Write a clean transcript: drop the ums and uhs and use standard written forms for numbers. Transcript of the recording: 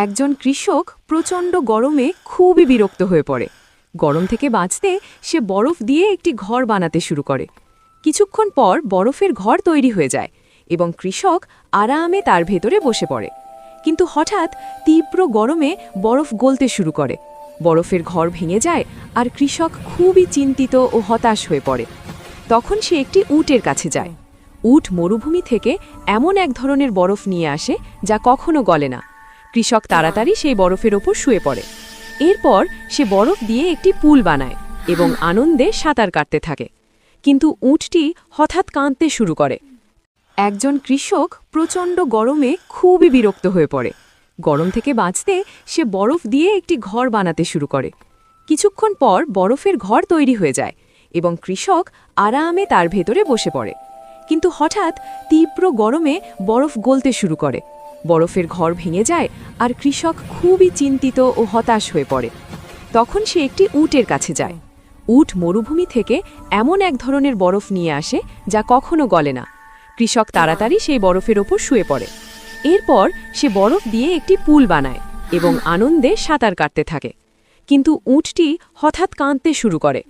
একজন কৃষক প্রচণ্ড গরমে খুবই বিরক্ত হয়ে পড়ে। গরম থেকে বাঁচতে সে বরফ দিয়ে একটি ঘর বানাতে শুরু করে। কিছুক্ষণ পর বরফের ঘর তৈরি হয়ে যায় এবং কৃষক আরামে তার ভেতরে বসে পড়ে। কিন্তু হঠাৎ তীব্র গরমে বরফ গলতে শুরু করে। বরফের ঘর ভেঙে যায় আর কৃষক খুবই চিন্তিত ও হতাশ হয়ে পড়ে। তখন সে একটি উটের কাছে যায়। উট মরুভূমি থেকে এমন এক ধরনের বরফ নিয়ে আসে যা কখনো গলে না। কৃষক তাড়াতাড়ি সেই বরফের ওপর শুয়ে পড়ে। এরপর সে বরফ দিয়ে একটি পুল বানায় এবং আনন্দে সাঁতার কাটতে থাকে। কিন্তু উটটি হঠাৎ কাঁদতে শুরু করে। একজন কৃষক প্রচণ্ড গরমে খুবই বিরক্ত হয়ে পড়ে। গরম থেকে বাঁচতে সে বরফ দিয়ে একটি ঘর বানাতে শুরু করে। কিছুক্ষণ পর বরফের ঘর তৈরি হয়ে যায় এবং কৃষক আরামে তার ভেতরে বসে পড়ে। কিন্তু হঠাৎ তীব্র গরমে বরফ গলতে শুরু করে। বরফের ঘর ভেঙে যায় আর কৃষক খুবই চিন্তিত ও হতাশ হয়ে পড়ে। তখন সে একটি উটের কাছে যায়। উট মরুভূমি থেকে এমন এক ধরনের বরফ নিয়ে আসে যা কখনো গলে না। কৃষক তাড়াতাড়ি সেই বরফের ওপর শুয়ে পড়ে। এরপর সে বরফ দিয়ে একটি পুল বানায় এবং আনন্দে সাঁতার কাটতে থাকে। কিন্তু উটটি হঠাৎ কাঁদতে শুরু করে।